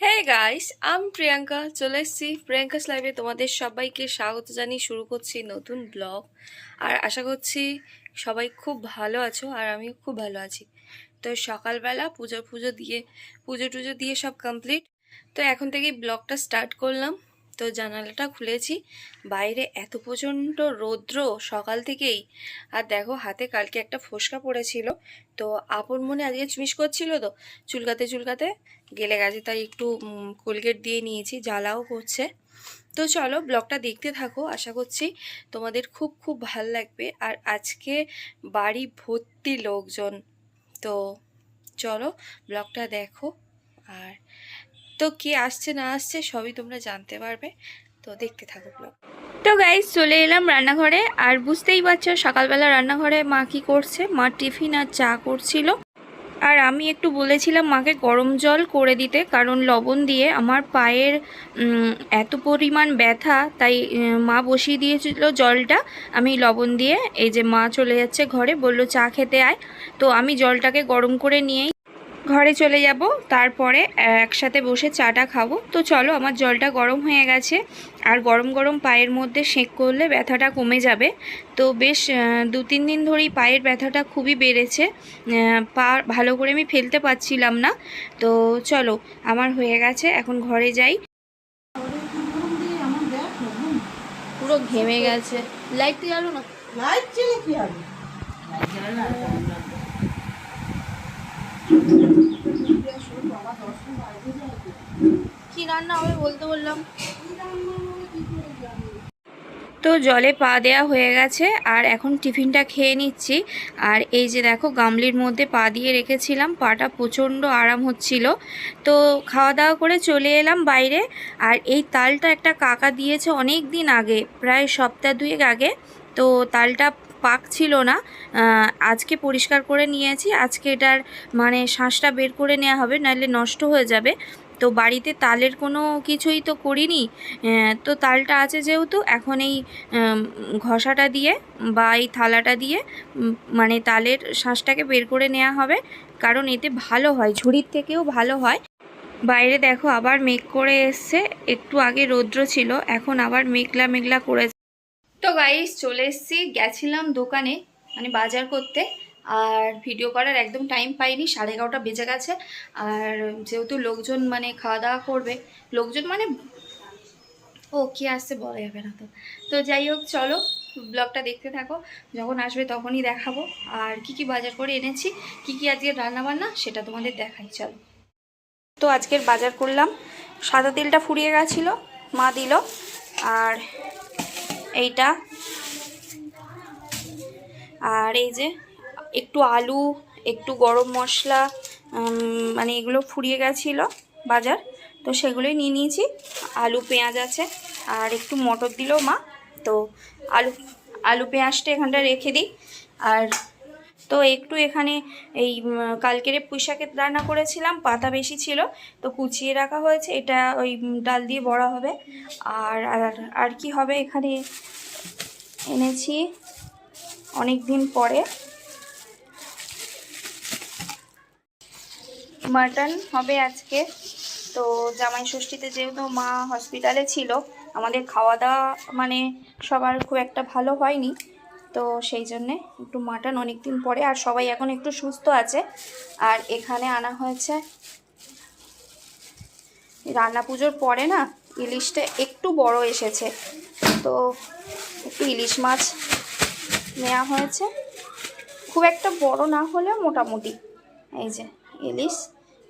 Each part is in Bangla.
হে গাইস, আমি প্রিয়াঙ্কা চলে এসেছি প্রিয়াঙ্কাস লাইভে। তোমাদের সবাইকে স্বাগত জানিয়ে শুরু করছি নতুন ব্লগ। আর আশা করছি সবাই খুব ভালো আছো, আর আমিও খুব ভালো আছি। তো সকালবেলা পুজো টুজো দিয়ে সব কমপ্লিট। তো এখন থেকেই ব্লগটা স্টার্ট করলাম। তো জানালাটা খুলেছি, বাইরে এত প্রচণ্ড রৌদ্র সকাল থেকেই। আর দেখো হাতে কালকে একটা ফোসকা পড়েছিল, তো আপন মনে আজকে চুমিস করছিল, তো চুলকাতে চুলকাতে গেলে গেছে, তাই একটু কোলগেট দিয়ে নিয়েছি, জ্বালাও করছে। তো চলো ব্লগটা দেখতে থাকো, আশা করছি তোমাদের খুব খুব ভাল লাগবে। আর আজকে বাড়ি ভর্তি লোকজন, তো চলো ব্লগটা দেখো। আর তো কে আসছে না আসছে সবই তোমরা জানতে পারবে, তো দেখতে থাকো ব্লগ। তো গাইস চলে এলাম রান্নাঘরে, আর বুঝতেই পারছো সকালবেলা রান্নাঘরে মা কি করছে। মা টিফিন আর চা করছিল, আর আমি একটু বলেছিলাম মাকে গরম জল করে দিতে, কারণ লবণ দিয়ে আমার পায়ের এত পরিমাণ ব্যথা, তাই মা বসিয়ে দিয়েছিল জলটা। আমি লবণ দিয়ে, এই যে মা চলে যাচ্ছে ঘরে, বলল চা খেতে আয়। তো আমি জলটাকে গরম করে নিয়েই ঘরে চলে যাব, তারপরে একসাথে বসে চাটা খাবো। তো চলো, আমার জলটা গরম হয়ে গেছে, আর গরম গরম পায়ের মধ্যে সেঁক করলে ব্যথাটা কমে যাবে। তো বেশ 2-3 দিন ধরেই পায়ের ব্যথাটা খুবই বেড়েছে, পা ভালো করে আমি ফেলতে পারছিলাম না। তো চলো, আমার হয়ে গেছে, এখন ঘরে যাই। পুরো ঘেমে গেছে। লাইট তো জ্বালো না। লাইট জ্বলে কি হবে? লাইট জ্বলে না। কি রান্না হবে বলতে বললাম। তো জলে পা দেওয়া হয়ে গেছে, আর এখন টিফিনটা খেয়ে নিচ্ছি। আর এই যে দেখো, গামলির মধ্যে পা দিয়ে রেখেছিলাম, পাটা প্রচণ্ড আরাম হচ্ছিল। তো খাওয়া দাওয়া করে চলে এলাম বাইরে। আর এই তালটা একটা কাকা দিয়েছে অনেক দিন আগে, প্রায় সপ্তাহ 2 আগে। তো তালটা পাক ছিল না, আজকে পরিষ্কার করে নিয়েছি। আজকে এটার মানে শাঁসটা বের করে নেওয়া হবে, নাহলে নষ্ট হয়ে যাবে। তো বাড়িতে তালের কোনো কিছুই তো করিনি, তো তালটা আছে যেহেতু, এখন এই ঘষাটা দিয়ে বা এই থালাটা দিয়ে মানে তালের শাঁসটাকে বের করে নেওয়া হবে, কারণ এতে ভালো হয়, ঝুড়ির থেকেও ভালো হয়। বাইরে দেখো আবার মেঘ করে এসছে, একটু আগে রৌদ্র ছিল, এখন আবার মেঘলা মেঘলা করেছে। তো গাইস চলে এসেছি, গেছিলাম দোকানে মানে বাজার করতে, আর ভিডিও করার একদম টাইম পাইনি, 11:30 বেজে গেছে। আর যেহেতু লোকজন মানে খাওয়া দাওয়া করবে, লোকজন মানে ও কি আসছে বলা যাবে না। তো তো যাই হোক, চলো ব্লগটা দেখতে থাকো, যখন আসবে তখনই দেখাবো। আর কি কি বাজার করে এনেছি, কি কি আজকে রান্না বান্না, সেটা তোমাদের দেখাই, চলো। তো আজকের বাজার করলাম, সাদা তেলটা ফুরিয়ে গেছিলো, মা দিল। আর এইটা, আর এই যে একটু আলু, একটু গরম মশলা, মানে এগুলো ফুরিয়ে গেছিলো বাজার, তো সেগুলোই নিয়ে নিয়েছি। আলু পেঁয়াজ আছে, আর একটু মটর দিল মা। তো আলু আলু পেঁয়াজটা এখানটা রেখে দিই। আর তো একটু এখানে এই কালকের পুঁই শাকের রান্না করেছিলাম, পাতা বেশি ছিল, তো কুচিয়ে রাখা হয়েছে, এটা ওই ডাল দিয়ে বড়া হবে। আর আর আর কি হবে, এখানে এনেছি অনেক দিন পরে মাটন হবে আজকে। তো জামাই ষষ্ঠীতে যেহেতু মা হসপিটালে ছিল, আমাদের খাওয়া দাওয়া মানে সবার খুব একটা ভালো হয়নি, তো সেই জন্যে একটু মাটন অনেক দিন পরে, আর সবাই এখন একটু সুস্থ আছে। আর এখানে আনা হয়েছে, রান্না পুজোর পরে না ইলিশটা একটু বড় এসেছে, তো একটু ইলিশ মাছ নেওয়া হয়েছে, খুব একটা বড় না হলেও মোটামুটি। এই যে ইলিশ,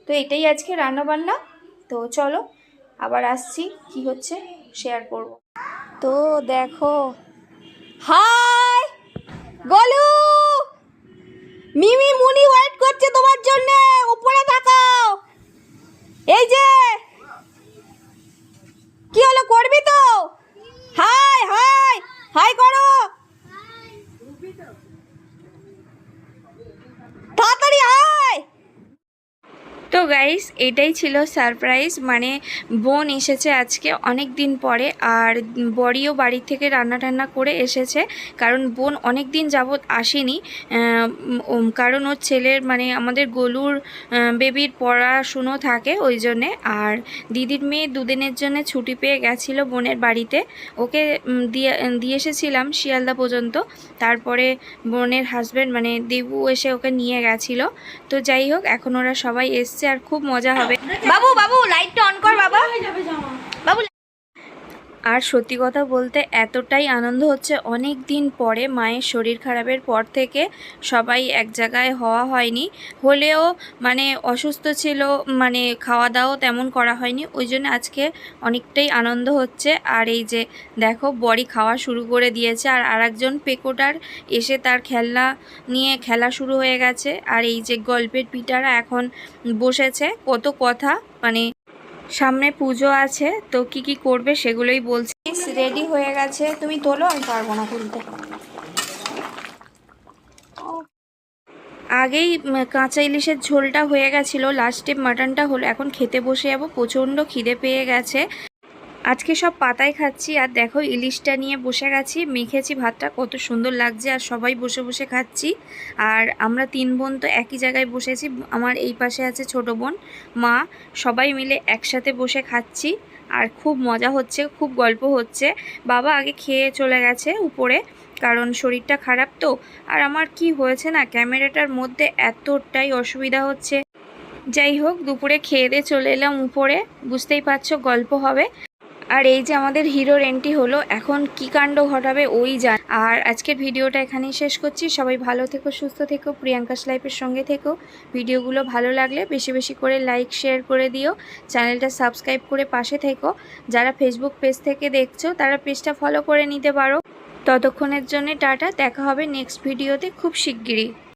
তো এটাই আজকে রান্না বান্না। তো চলো আবার আসছি, কি হচ্ছে শেয়ার করব। তো দেখো, হাই গোলু, মিমি মুনি ওয়েট করছে তোমার জন্য, উপরে তাকাও। এই যে কি হলো, করবি তো? হাই হাই হাই করো, তাড়াতাড়ি হাই। তো গাইস গাইস, এটাই ছিল সারপ্রাইজ। মানে বোন এসেছে আজকে অনেক দিন পরে, আর বড়িও বাড়ি থেকে রান্না টান্না করে এসেছে, কারণ বোন অনেক দিন যাবৎ আসেনি। কারণ ওর ছেলের মানে আমাদের গোলুর বেবির পড়াশুনো থাকে ওই জন্যে। আর দিদির মেয়ে দুদিনের জন্য ছুটি পেয়ে গেছিলো বোনের বাড়িতে, ওকে দিয়ে এসেছিলাম শিয়ালদা পর্যন্ত। তারপরে বোনের হাজব্যান্ড মানে দেবু এসে ওকে নিয়ে গেছিলো। তো যাই হোক, এখন ওরা সবাই এসছে আর খুব মজা হবে। বাবু বাবু লাইটটা অন কর বাবা, বাবু। আর সত্যি কথা বলতে এতটাই আনন্দ হচ্ছে, অনেক দিন পরে মায়ের শরীর খারাপের পর থেকে সবাই এক জায়গায় হওয়া হয়নি, হলেও মানে অসুস্থ ছিল, মানে খাওয়া দাওয়া তেমন করা হয়নি, ওই জন্য আজকে অনেকটাই আনন্দ হচ্ছে। আর এই যে দেখো বড়ি খাওয়া শুরু করে দিয়েছে, আর আরেকজন পেকোটার এসে তার খেলনা নিয়ে খেলা শুরু হয়ে গেছে। আর এই যে গল্পের পিটারা এখন বসেছে, কত কথা, মানে সামনে পুজো আছে তো কি কি করবে সেগুলোই বলছি। রেডি হয়ে গেছে, তুমি তোলো, আমি পারবো না তুলতে। আগেই কাঁচা ইলিশের ঝোলটা হয়ে গেছিলো, লাস্টে মাটনটা হলো। এখন খেতে বসে যাবো, প্রচণ্ড খিদে পেয়ে গেছে। আজকে সব পাতায় খাচ্ছি, আর দেখো ইলিশটা নিয়ে বসে গেছি, মেখেছি ভাতটা, কত সুন্দর লাগছে, আর সবাই বসে বসে খাচ্ছি। আর আমরা 3 বোন তো একই জায়গায় বসেছি, আমার এই পাশে আছে ছোট বোন, মা, সবাই মিলে একসাথে বসে খাচ্ছি। আর খুব মজা হচ্ছে, খুব গল্প হচ্ছে। বাবা আগে খেয়ে চলে গেছে উপরে, কারণ শরীরটা খারাপ তো। আর আমার কি হয়েছে না, ক্যামেরাটার মধ্যে এতটাই অসুবিধা হচ্ছে। যাই হোক, দুপুরে খেয়ে দিয়ে চলে এলাম উপরে, বুঝতেই পারছো গল্প হবে। আর এই যে আমাদের হিরোর এন্ট্রি হলো, এখন কি কাণ্ড ঘটাবে ওই জান। আর আজকের ভিডিওটা এখানেই শেষ করছি। সবাই ভালো থেকো, সুস্থ থেকো, প্রিয়াঙ্কাস লাইফের সঙ্গে থেকো। ভিডিওগুলো ভালো লাগলে বেশি বেশি করে লাইক শেয়ার করে দিও, চ্যানেলটা সাবস্ক্রাইব করে পাশে থেকো। যারা ফেসবুক পেজ থেকে দেখছো তারা পেজটা ফলো করে নিতে পারো। ততক্ষণের জন্য টাটা, দেখা হবে নেক্সট ভিডিওতে খুব শিগগিরই।